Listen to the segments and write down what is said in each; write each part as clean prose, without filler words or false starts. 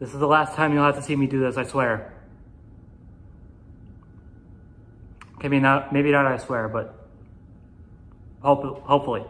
This is the last time you'll have to see me do this, I swear. Okay, maybe not I swear, but hopefully.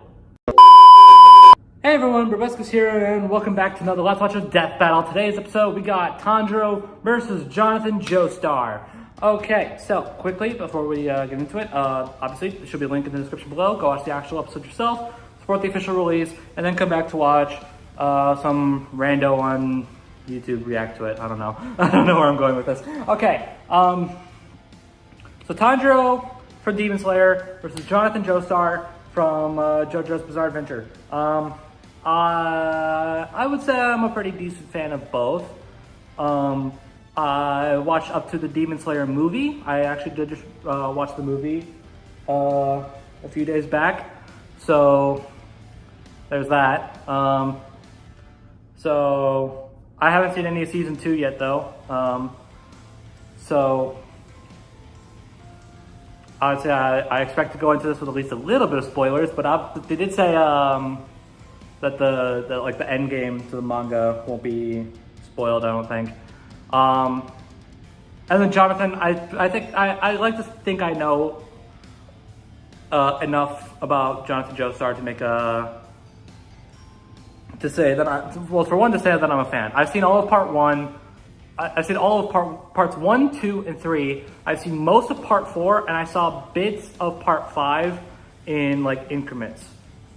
Hey everyone, Brobuscus here, and welcome back to another Let's Watch a Death Battle. Today's episode, we got Tanjiro versus Jonathan Joestar. Okay, so quickly, before we get into it, obviously, there should be a link in the description below. Go watch the actual episode yourself, support the official release, and then come back to watch some rando on YouTube react to it. I don't know. I don't know where I'm going with this. Okay, so Tanjiro from Demon Slayer versus Jonathan Joestar from JoJo's Bizarre Adventure. I would say I'm a pretty decent fan of both. I watched up to the Demon Slayer movie. I actually did just watch the movie a few days back. So there's that. So I haven't seen any of season 2 yet though. So I would say I expect to go into this with at least a little bit of spoilers, but they did say that the end game to the manga won't be spoiled, I don't think. And then Jonathan, I like to think I know enough about Jonathan Joestar to make to say that I'm a fan. I've seen all of part 1. I've seen all of parts 1, 2, and 3. I've seen most of part 4, and I saw bits of part 5 in like increments.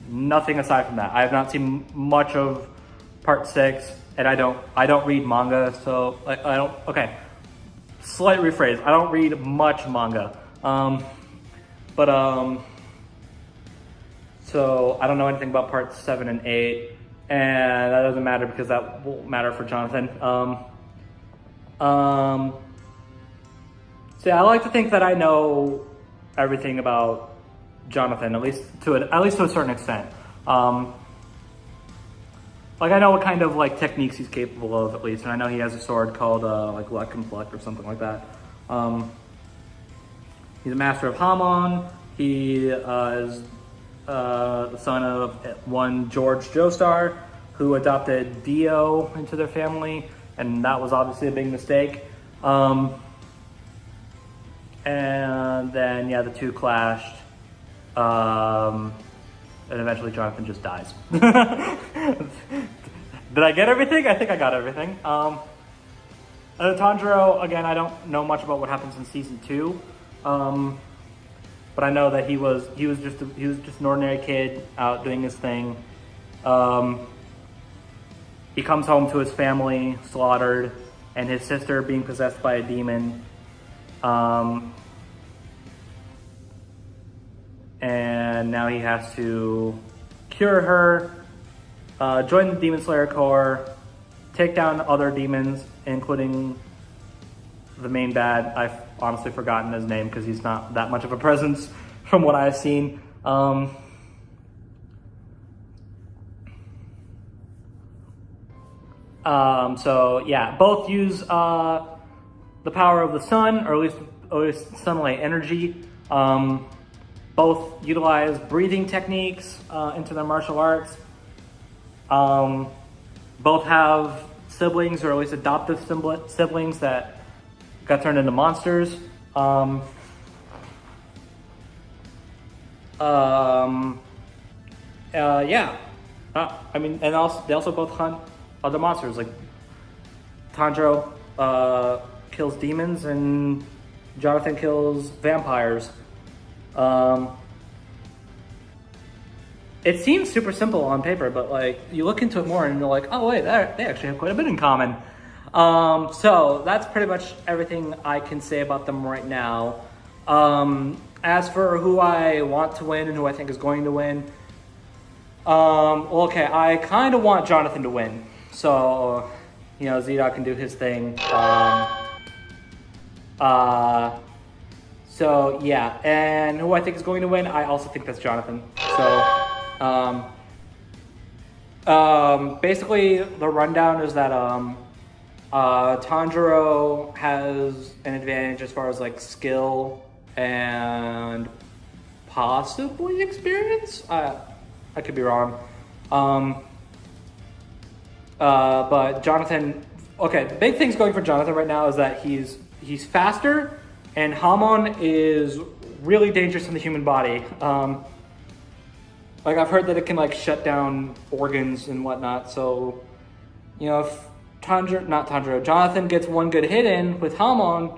Nothing aside from that. I have not seen much of part 6, and I don't read manga, so I don't. Okay, slight rephrase. I don't read much manga, so I don't know anything about parts 7 and 8, and that doesn't matter because that won't matter for Jonathan. So yeah, I like to think that I know everything about Jonathan, at least to a certain extent. Like I know what kind of like techniques he's capable of, at least, and I know he has a sword called like Luck and Pluck or something like that. He's a master of Hamon. He is the son of one George Joestar, who adopted Dio into their family, and that was obviously a big mistake. And then yeah, the two clashed. And eventually Jonathan just dies. Did I get everything? I think I got everything. Tanjiro, again, I don't know much about what happens in season 2. But I know that he was just an ordinary kid out doing his thing. He comes home to his family slaughtered and his sister being possessed by a demon. And now he has to cure her, join the Demon Slayer Corps, take down other demons, including the main bad. I've honestly forgotten his name because he's not that much of a presence from what I've seen. So yeah, both use the power of the sun, or at least sunlight energy. Both utilize breathing techniques into their martial arts. Both have siblings, or at least adoptive siblings that got turned into monsters. Yeah. I mean, and they also both hunt other monsters. Like Tanjiro kills demons, and Jonathan kills vampires. It seems super simple on paper, but like you look into it more and you're like, oh wait, they actually have quite a bit in common. So that's pretty much everything I can say about them right now. As for who I want to win and who I think is going to win, well, okay, I kind of want Jonathan to win. So, you know, Z-Dog can do his thing. So yeah, and who I think is going to win, I also think that's Jonathan. So, basically the rundown is that Tanjiro has an advantage as far as like skill and possibly experience. I could be wrong. But Jonathan okay, the big things going for Jonathan right now is that he's faster, and Hamon is really dangerous in the human body. Like I've heard that it can like shut down organs and whatnot. So, you know, if Jonathan gets one good hit in with Hamon,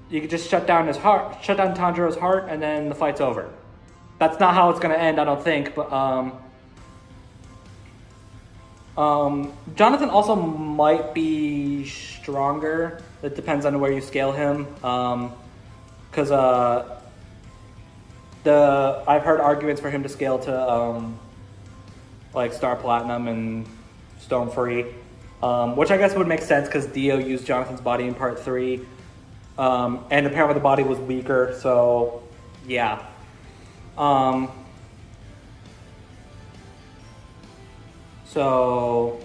you could just shut down Tanjiro's heart, and then the fight's over. That's not how it's gonna end, I don't think. But Jonathan also might be stronger. It depends on where you scale him. Because I've heard arguments for him to scale to like Star Platinum and Stone Free, which I guess would make sense because Dio used Jonathan's body in part 3, and apparently the body was weaker. So yeah. So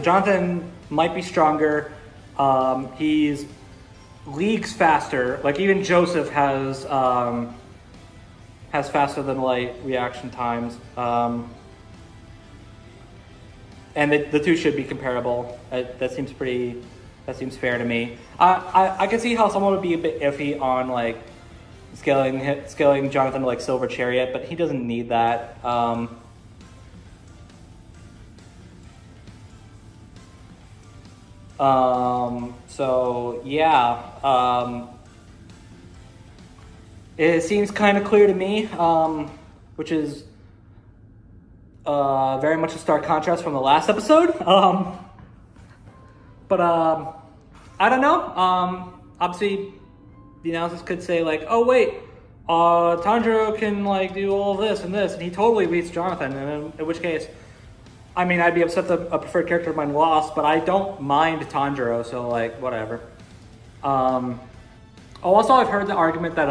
Jonathan might be stronger. He's leagues faster. Like even Joseph has faster than light reaction times. And the two should be comparable. That seems fair to me. I can see how someone would be a bit iffy on like scaling Jonathan to like Silver Chariot, but he doesn't need that. So yeah, it seems kind of clear to me, which is very much a stark contrast from the last episode. But I don't know. Obviously, the analysis could say like, oh wait, Tanjiro can like do all this, and he totally beats Jonathan. And in which case, I mean, I'd be upset that a preferred character of mine lost, but I don't mind Tanjiro, so like whatever. Also, I've heard the argument that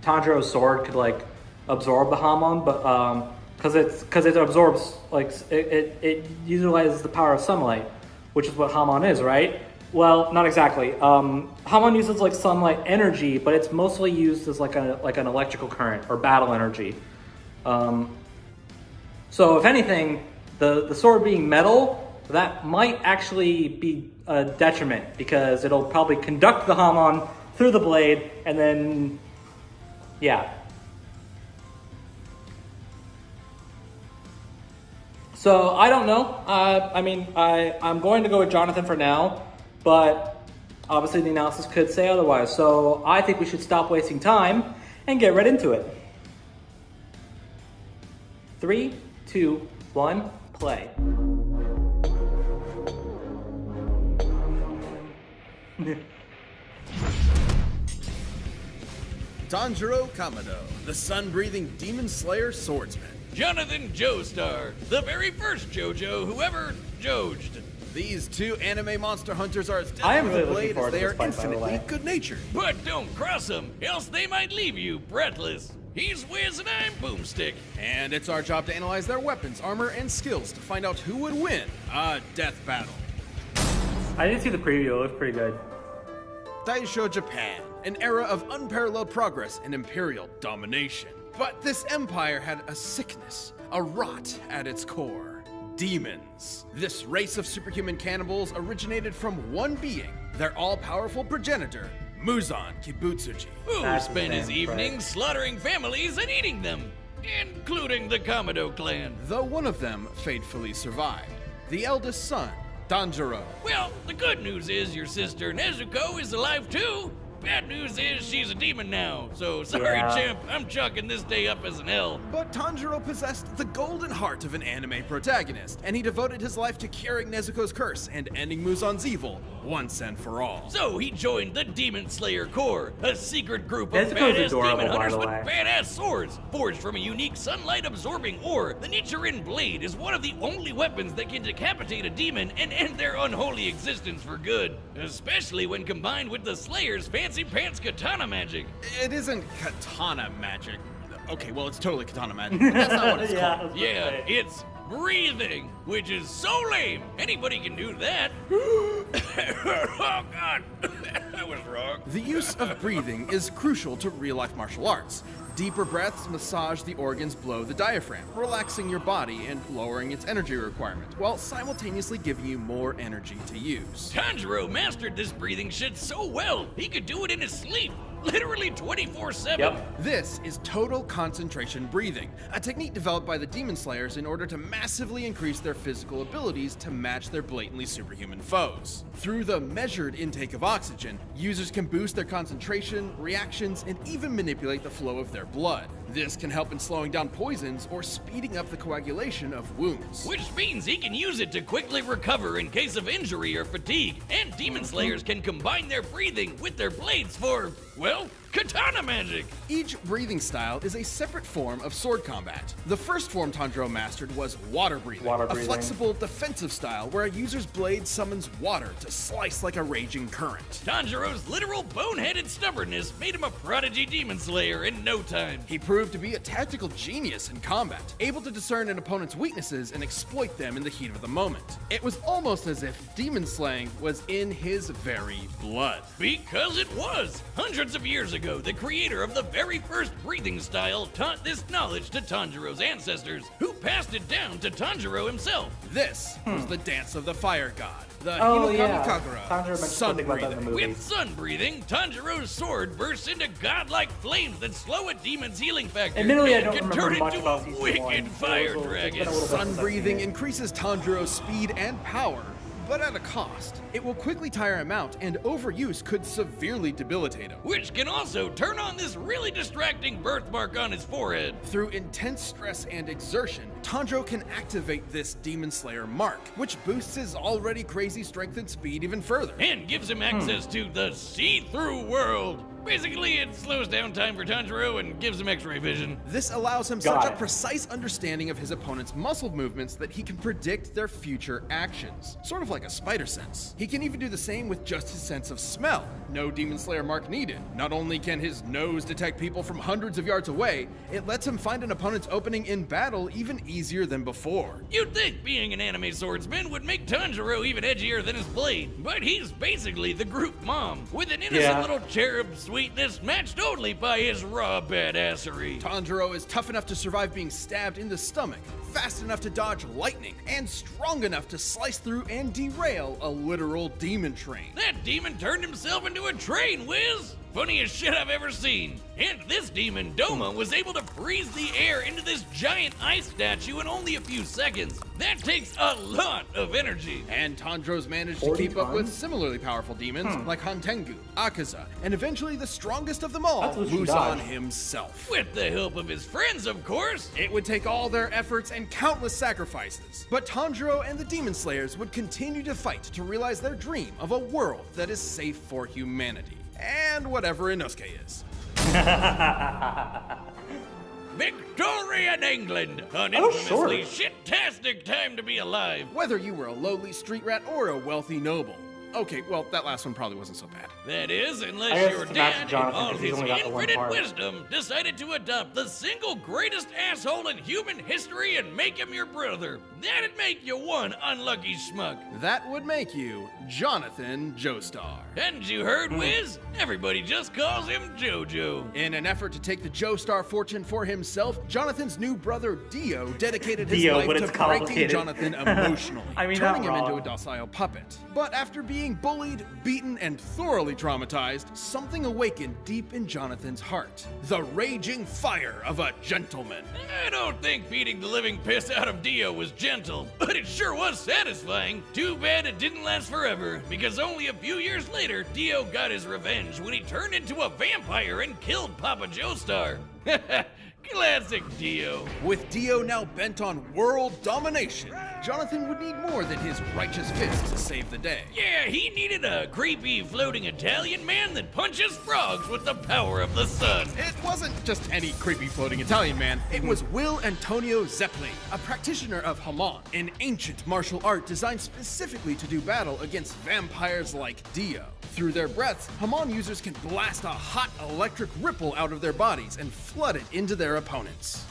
Tanjiro's sword could like absorb the Hamon, but because it absorbs like it utilizes the power of sunlight, which is what Hamon is, right? Well, not exactly. Hamon uses like sunlight energy, but it's mostly used as like an electrical current or battle energy. So if anything, the sword being metal, that might actually be a detriment because it'll probably conduct the Hamon through the blade, and then, yeah. So I don't know. I mean, I'm going to go with Jonathan for now, but obviously the analysis could say otherwise. So I think we should stop wasting time and get right into it. 3, 2, 1, play. Tanjiro Kamado, the sun-breathing demon slayer swordsman. Jonathan Joestar, the very first JoJo who ever Jojed. These two anime monster hunters are as I am deadly really with looking the blade forward as they to are this fight, by the infinitely way. good-natured. But don't cross them, else they might leave you breathless. He's Wiz and I'm Boomstick. And it's our job to analyze their weapons, armor, and skills to find out who would win a death battle. I didn't see the preview. It looked pretty good. Daisho Japan, an era of unparalleled progress and imperial domination. But this empire had a sickness, a rot at its core. Demons. This race of superhuman cannibals originated from one being, their all-powerful progenitor, Muzan Kibutsuji. Who That's the spent his same, evenings right. slaughtering families and eating them, including the Kamado clan. Though one of them fatefully survived, the eldest son, Tanjiro. Well, the good news is your sister Nezuko is alive too. Bad news is she's a demon now. So sorry, Yeah. champ, I'm chalking this day up as an L. But Tanjiro possessed the golden heart of an anime protagonist, and he devoted his life to curing Nezuko's curse and ending Muzan's evil once and for all. So he joined the Demon Slayer Corps, a secret group of Nezuko's badass adorable, demon by hunters the with way. badass swords. Forged from a unique sunlight-absorbing ore, the Nichiren blade is one of the only weapons that can decapitate a demon and end their unholy existence for good. Especially when combined with the Slayer's fancy pants katana magic. It isn't katana magic. Okay, well, it's totally katana magic, but that's not what it's Yeah. called. Yeah, it's breathing, which is so lame. Anybody can do that. Oh, God. I was wrong. The use of breathing is crucial to real-life martial arts. Deeper breaths massage the organs below the diaphragm, relaxing your body and lowering its energy requirement, while simultaneously giving you more energy to use. Tanjiro mastered this breathing shit so well, he could do it in his sleep. Literally 24/7. Yep. This is total concentration breathing, a technique developed by the Demon Slayers in order to massively increase their physical abilities to match their blatantly superhuman foes. Through the measured intake of oxygen, users can boost their concentration, reactions, and even manipulate the flow of their blood. This can help in slowing down poisons or speeding up the coagulation of wounds. Which means he can use it to quickly recover in case of injury or fatigue. And Demon Slayers can combine their breathing with their blades for, well, katana magic. Each breathing style is a separate form of sword combat. The first form Tanjiro mastered was water breathing, a flexible defensive style where a user's blade summons water to slice like a raging current. Tanjiro's literal boneheaded stubbornness made him a prodigy Demon Slayer in no time. He proved to be a tactical genius in combat, able to discern an opponent's weaknesses and exploit them in the heat of the moment. It was almost as if demon slaying was in his very blood. Because it was! Hundreds of years ago, the creator of the very first breathing style taught this knowledge to Tanjiro's ancestors, who passed it down to Tanjiro himself. This was the dance of the fire god, the Oh, Hinokami yeah. Kagura, Tanjiro mentioned sun something about that in the breathing. movie. With sun breathing, Tanjiro's sword bursts into godlike flames that slow a demon's healing factor. Admittedly, I and don't can remember turn much into about a season wicked one. fire It's been a dragon. little bit Sun since I've breathing seen it. increases Tanjiro's speed and power, but at a cost. It will quickly tire him out, and overuse could severely debilitate him. Which can also turn on this really distracting birthmark on his forehead. Through intense stress and exertion, Tanjiro can activate this Demon Slayer mark, which boosts his already crazy strength and speed even further. And gives him access to the see-through world. Basically, it slows down time for Tanjiro and gives him x-ray vision. This allows him Got such a it. precise understanding of his opponent's muscle movements that he can predict their future actions, sort of like a spider sense. He can even do the same with just his sense of smell. No Demon Slayer mark needed. Not only can his nose detect people from hundreds of yards away, it lets him find an opponent's opening in battle even easier than before. You'd think being an anime swordsman would make Tanjiro even edgier than his blade, but he's basically the group mom, with an innocent Yeah. little cherub sweetness matched only by his raw badassery. Tanjiro is tough enough to survive being stabbed in the stomach, fast enough to dodge lightning, and strong enough to slice through and derail a literal demon train. That demon turned himself into a train whiz! Funniest shit I've ever seen. And this demon, Doma, was able to freeze the air into this giant ice statue in only a few seconds. That takes a lot of energy. And Tanjiro's managed to 40 keep up with tons? similarly powerful demons like Hantengu, Akaza, and eventually the strongest of them all, That's what she Muzan dodged. himself. With the help of his friends, of course. It would take all their efforts and countless sacrifices, but Tanjiro and the Demon Slayers would continue to fight to realize their dream of a world that is safe for humanity. And whatever Inosuke is. Victorian England! An Oh, infamously sure. shit-tastic time to be alive. Whether you were a lowly street rat or a wealthy noble. Okay, well, that last one probably wasn't so bad. That is, I unless guess your it's to match dad, in Jonathan, all 'cause he's his only got the one infinite part. wisdom, decided to adopt the single greatest asshole in human history and make him your brother. That'd make you one unlucky schmuck. That would make you Jonathan Joestar. Hadn't you heard, Wiz? Everybody just calls him JoJo. In an effort to take the Joestar fortune for himself, Jonathan's new brother Dio dedicated his Dio, life but to it's breaking complicated. Jonathan emotionally, I mean, turning not him into wrong. a docile puppet. But after being bullied, beaten, and thoroughly traumatized, something awakened deep in Jonathan's heart. The raging fire of a gentleman. I don't think beating the living piss out of Dio was gentle, but it sure was satisfying. Too bad it didn't last forever, because only a few years later, Dio got his revenge when he turned into a vampire and killed Papa Joestar. Classic Dio. With Dio now bent on world domination, Jonathan would need more than his righteous fist to save the day. Yeah, he needed a creepy floating Italian man that punches frogs with the power of the sun. It wasn't just any creepy floating Italian man. It was Will Antonio Zeppeli, a practitioner of Hamon, an ancient martial art designed specifically to do battle against vampires like Dio. Through their breaths, Hamon users can blast a hot electric ripple out of their bodies and flood it into their opponents.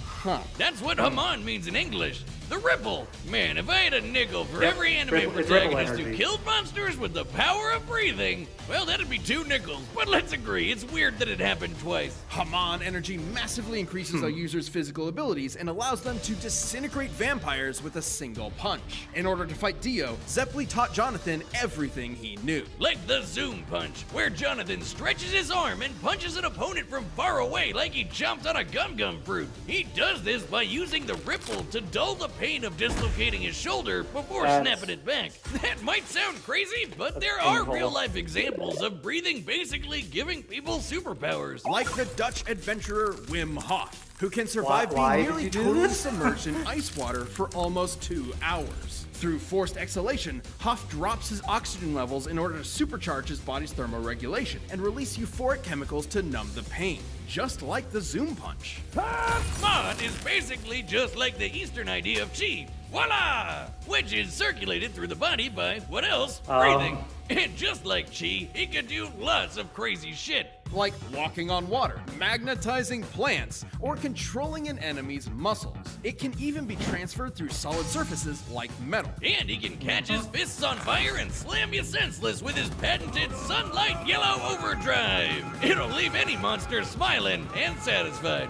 Huh. That's what Haman means in English. The Ripple! Man, if I had a nickel for Yep, every anime Ripple- it's protagonist Ripple who energy. killed monsters with the power of breathing, well, that'd be 2 nickels. But let's agree, it's weird that it happened twice. Haman energy massively increases a user's physical abilities and allows them to disintegrate vampires with a single punch. In order to fight Dio, Zeppeli taught Jonathan everything he knew. Like the Zoom Punch, where Jonathan stretches his arm and punches an opponent from far away like he chomped on a gum-gum fruit. He does this by using the Ripple to dull the pain of dislocating his shoulder before snapping it back. That might sound crazy, but there are painful. real-life examples of breathing basically giving people superpowers. Like the Dutch adventurer Wim Hof, who can survive Why being did nearly you do totally this? submerged in ice water for almost 2 hours. Through forced exhalation, Hoff drops his oxygen levels in order to supercharge his body's thermoregulation and release euphoric chemicals to numb the pain, just like the Zoom Punch. Mod is basically just like the Eastern idea of chi. Voila! Which is circulated through the body by, what else? Breathing. And just like chi, it can do lots of crazy shit. Like walking on water, magnetizing plants, or controlling an enemy's muscles. It can even be transferred through solid surfaces like metal. And he can catch his fists on fire and slam you senseless with his patented Sunlight Yellow Overdrive. It'll leave any monster smiling and satisfied.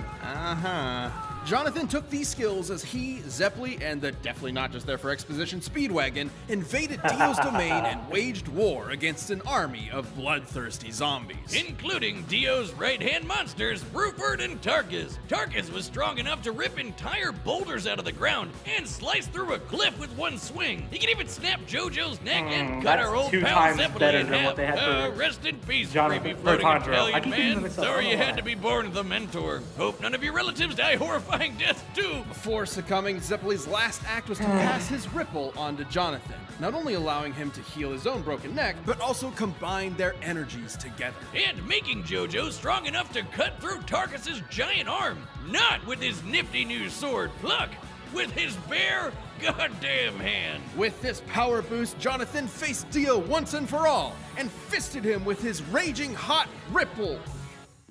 Jonathan took these skills as he, Zeppeli, and the definitely not just there for exposition Speedwagon invaded Dio's domain and waged war against an army of bloodthirsty zombies. Including Dio's right-hand monsters, Rupert and Tarkus. Tarkus was strong enough to rip entire boulders out of the ground and slice through a cliff with one swing. He could even snap JoJo's neck and cut that's our old 2 pal times Zeppeli better in than half. what they had for Rest in peace, Jonathan- creepy for floating Tanjiro. I Italian keep thinking man. to myself, Sorry I you don't know had why. to be born the mentor. Hope none of your relatives die horrifying death too. Before succumbing, Zeppeli's last act was to pass his Ripple onto Jonathan, not only allowing him to heal his own broken neck, but also combine their energies together. And making JoJo strong enough to cut through Tarkus's giant arm. Not with his nifty new sword, Pluck, with his bare goddamn hand. With this power boost, Jonathan faced Dio once and for all, and fisted him with his raging hot Ripple.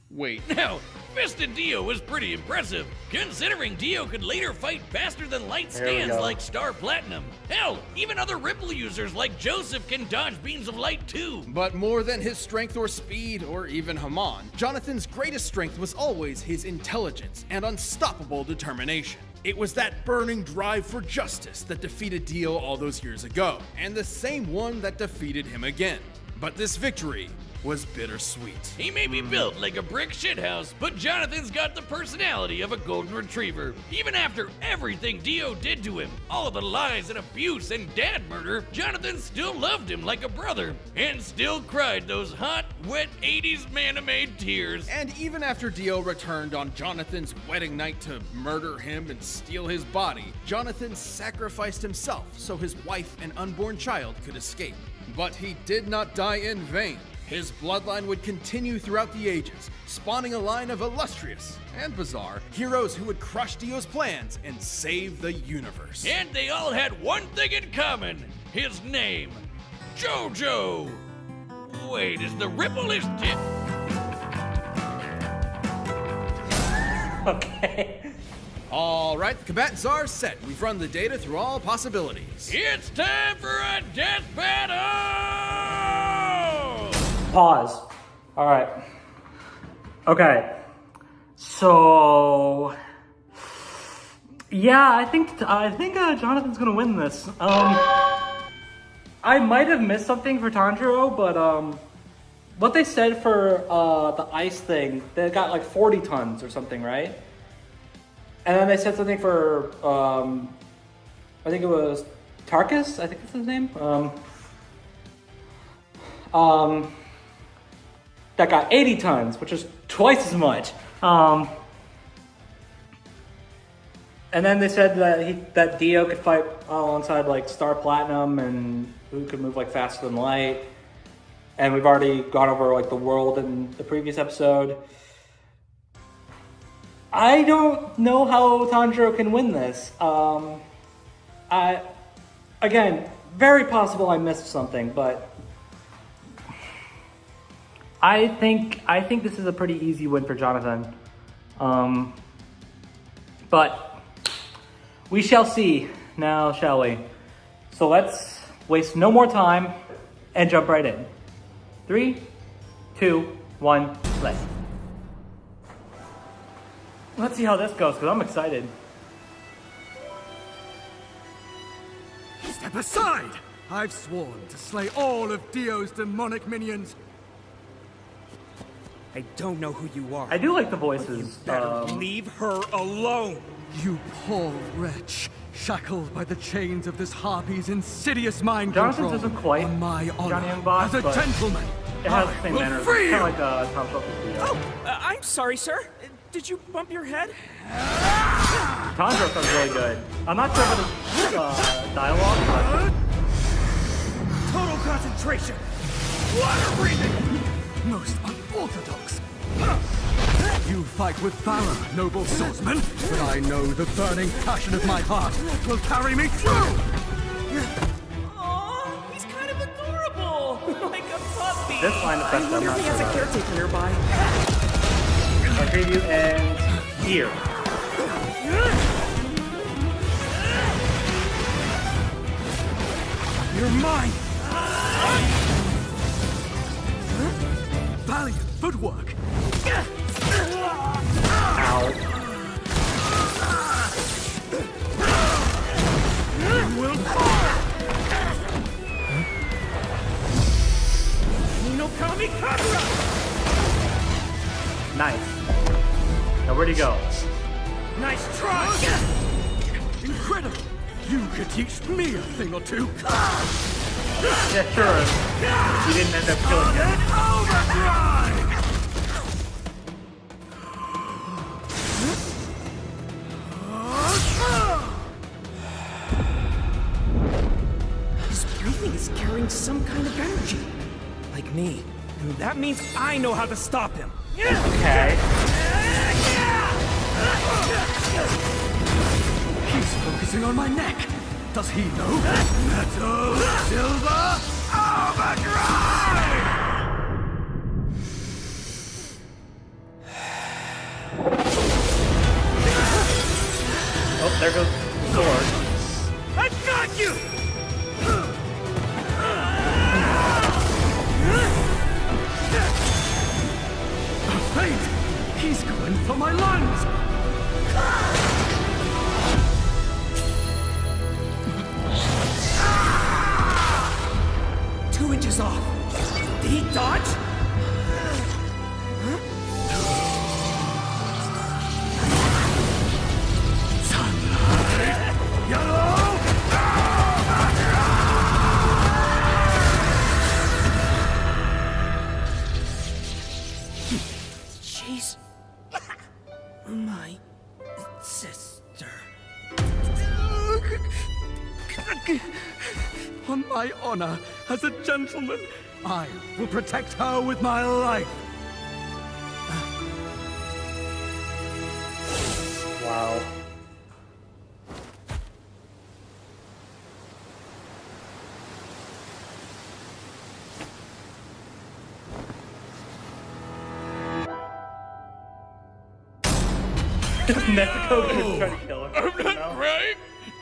Wait. Now, Fisted Dio was pretty impressive, considering Dio could later fight faster than light There we stands go. like Star Platinum. Hell, even other Ripple users like Joseph can dodge beams of light too. But more than his strength or speed, or even Haman, Jonathan's greatest strength was always his intelligence and unstoppable determination. It was that burning drive for justice that defeated Dio all those years ago, and the same one that defeated him again. But this victory was bittersweet. He may be built like a brick shithouse, but Jonathan's got the personality of a golden retriever. Even after everything Dio did to him, all the lies and abuse and dad murder, Jonathan still loved him like a brother, and still cried those hot, wet 80s man-made tears. And even after Dio returned on Jonathan's wedding night to murder him and steal his body, Jonathan sacrificed himself so his wife and unborn child could escape. But he did not die in vain. His bloodline would continue throughout the ages, spawning a line of illustrious and bizarre heroes who would crush Dio's plans and save the universe. And they all had one thing in common, his name, JoJo. Wait, is the Ripple his dick? Okay. All right, the combatants are set. We've run the data through all possibilities. It's time for a death battle! Pause. All right. Okay. So, yeah, I think Jonathan's gonna win this. I might have missed something for Tanjiro, but what they said for the ice thing, they got like 40 tons or something, right? And then they said something for I think it was Tarkus. I think that's his name. That got 80 tons, which is twice as much. And then they said that Dio could fight alongside like Star Platinum and who could move like faster than light. And we've already gone over like the world in the previous episode. I don't know how Tanjiro can win this. Again, very possible I missed something, but I think this is a pretty easy win for Jonathan. But We shall see now, shall we? So let's waste no more time and jump right in. 3, 2, 1, play. Let's see how this goes, because I'm excited. Step aside! I've sworn to slay all of Dio's demonic minions. I don't know who you are. I do like the voices. Leave her alone! You poor wretch, shackled by the chains of this harpy's insidious mind Jonathan's control. isn't quite On my honor, Johnny Young Boss, as a but gentleman, it has I the same will manner. free Kind of you! like Tom Shelby's video. I'm sorry, sir. Did you bump your head? Tanjiro sounds really good. I'm not sure about the dialogue, but Total concentration! Water breathing! Most unorthodox. You fight with valor, noble swordsman, but I know the burning passion of my heart will carry me through! Aw, he's kind of adorable! Like a puppy! this line of best I'm Wonder not if he sure has a about. caretaker nearby. Our preview ends here. You're mine! Valiant footwork! Ow. You will fall! No kamikaze! Nice. Now where'd he go? Nice try! Incredible! You could teach me a thing or two! Yeah, sure. He didn't end up killing him. Overdrive! His breathing is carrying some kind of energy. Like me. And that means I know how to stop him. Okay. He's focusing on my neck! Does he know? Metal Silver Overdrive! Oh, there goes the sword. I got you! Fate! He's going for my lungs! 2 inches off. Did he dodge? Yellow! She's my sister. On my honor, as a gentleman, I will protect her with my life. Wow. Mexico is trying to kill him. I'm not crying.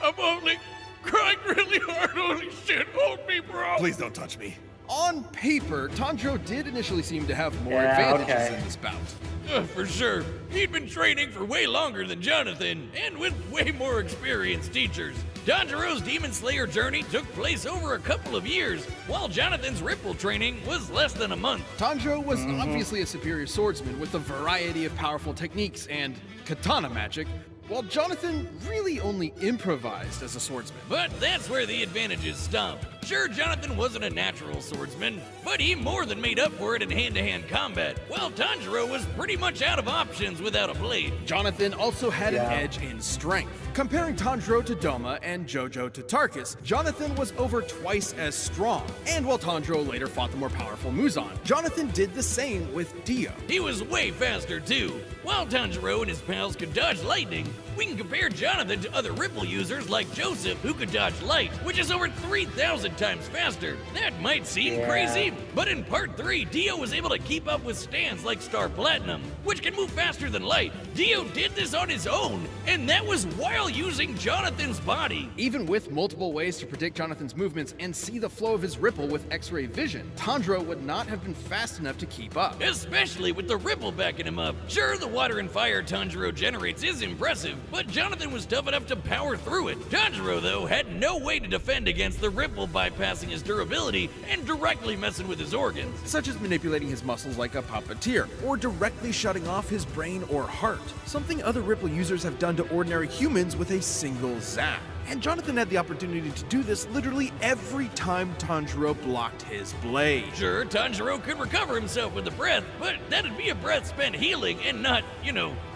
I'm only crying really hard. Holy shit, hold me, bro. Please don't touch me. On paper, Tanjiro did initially seem to have more Yeah, advantages okay. in this bout. For sure. He'd been training for way longer than Jonathan, and with way more experienced teachers. Tanjiro's Demon Slayer journey took place over a couple of years, while Jonathan's Ripple training was less than a month. Tanjiro was obviously a superior swordsman with a variety of powerful techniques and katana magic, while Jonathan really only improvised as a swordsman. But that's where the advantages stop. Sure, Jonathan wasn't a natural swordsman, but he more than made up for it in hand-to-hand combat, while Tanjiro was pretty much out of options without a blade. Jonathan also had Yeah. an edge in strength. Comparing Tanjiro to Doma and JoJo to Tarkus, Jonathan was over twice as strong. And while Tanjiro later fought the more powerful Muzan, Jonathan did the same with Dio. He was way faster too. While Tanjiro and his pals could dodge lightning, we can compare Jonathan to other Ripple users like Joseph, who could dodge light, which is over 3,000 times faster. That might seem crazy, but in Part 3, Dio was able to keep up with stands like Star Platinum, which can move faster than light. Dio did this on his own, and that was while using Jonathan's body. Even with multiple ways to predict Jonathan's movements and see the flow of his Ripple with X-ray vision, Tanjiro would not have been fast enough to keep up. Especially with the Ripple backing him up. Sure, the water and fire Tanjiro generates is impressive, but Jonathan was tough enough to power through it. Tanjiro, though, had no way to defend against the Ripple bypassing his durability and directly messing with his organs. Such as manipulating his muscles like a puppeteer, or directly shutting off his brain or heart, something other Ripple users have done to ordinary humans with a single zap. And Jonathan had the opportunity to do this literally every time Tanjiro blocked his blade. Sure, Tanjiro could recover himself with a breath, but that'd be a breath spent healing and not,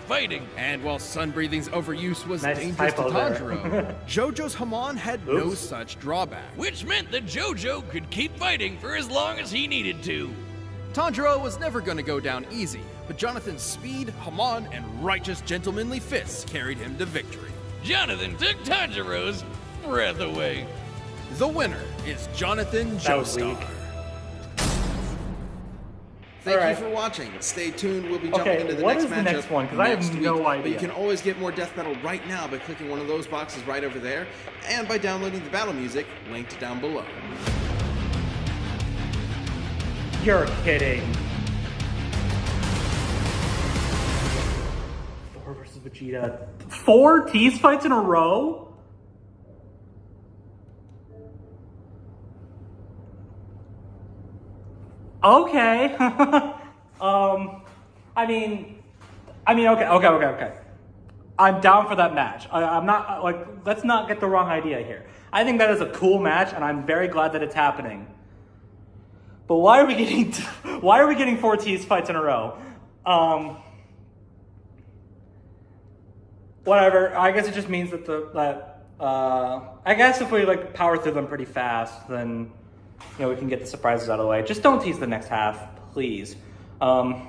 fighting. And while sun breathing's overuse was Nice dangerous to typo there. Tanjiro, JoJo's Hamon had no Oops. such drawback. Which meant that JoJo could keep fighting for as long as he needed to. Tanjiro was never going to go down easy, but Jonathan's speed, Hamon, and righteous gentlemanly fists carried him to victory. Jonathan took Tanjiro's breath away. The winner is Jonathan That was Joestar. weak. Thank Alright. you for watching. Stay tuned. We'll be jumping Okay, into the what next is the matchup next one? 'Cause I have next no week. But idea. you can always get more death metal right now by clicking one of those boxes right over there, and by downloading the battle music linked down below. You're kidding. Thor versus Vegeta. 4 tease fights in a row? Okay. Okay. I'm down for that match. I'm not, let's not get the wrong idea here. I think that is a cool match, and I'm very glad that it's happening. But why are we getting 4 tease fights in a row? Whatever. I guess it just means that I guess if we power through them pretty fast, then we can get the surprises out of the way. Just don't tease the next half, please. Okay.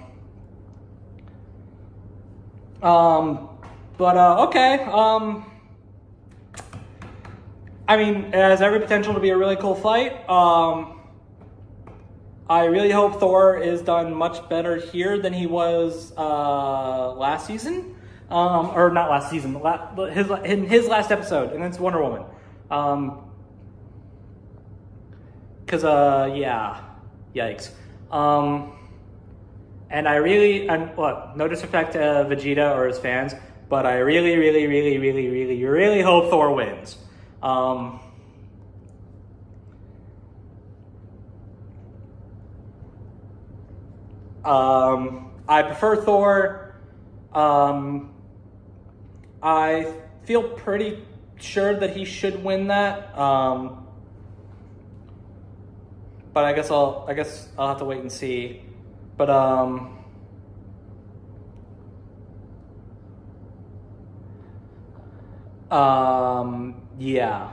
It has every potential to be a really cool fight. I really hope Thor is done much better here than he was last season. Or not last season, in his last episode against Wonder Woman. Yikes. And no disrespect to Vegeta or his fans, but I really hope Thor wins. I prefer Thor. I feel pretty sure that he should win that. But I guess I'll have to wait and see. But yeah.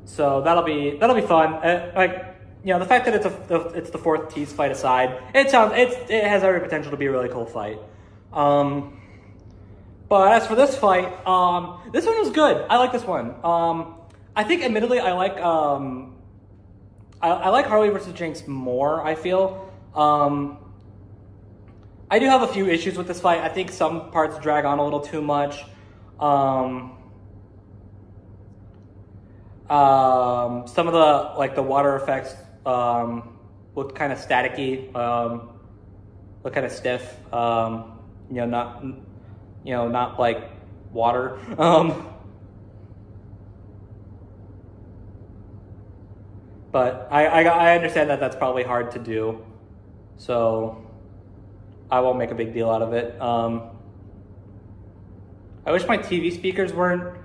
So that'll be fun. The fact that it's the 4th tease fight aside, it has every potential to be a really cool fight. But as for this fight, this one was good. I like this one. I think, admittedly, I like Harley versus Jinx more, I feel. I do have a few issues with this fight. I think some parts drag on a little too much. Some of the water effects look kind of staticky, look kind of stiff. Not like water. But I understand that that's probably hard to do, so I won't make a big deal out of it. I wish my TV speakers weren't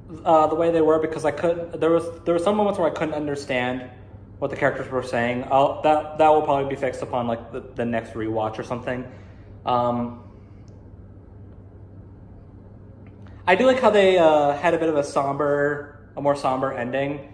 the way they were, because there were some moments where I couldn't understand what the characters were saying. That will probably be fixed upon the next rewatch or something. I do like how they had a bit of a more somber ending.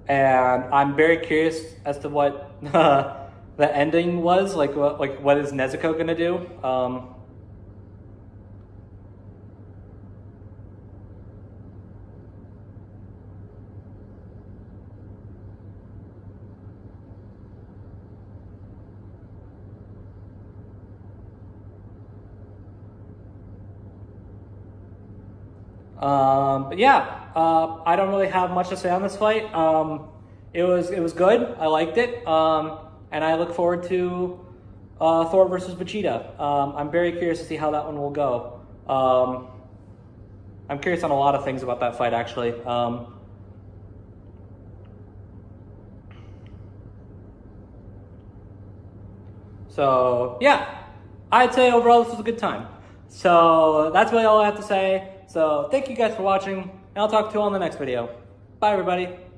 And I'm very curious as to what the ending was. Like what is Nezuko gonna do? But yeah, I don't really have much to say on this fight. It was good. I liked it, and I look forward to Thor versus Vegeta. I'm very curious to see how that one will go. I'm curious on a lot of things about that fight, actually. So yeah, I'd say overall this was a good time. So that's really all I have to say. So thank you guys for watching, and I'll talk to you all in the next video. Bye, everybody.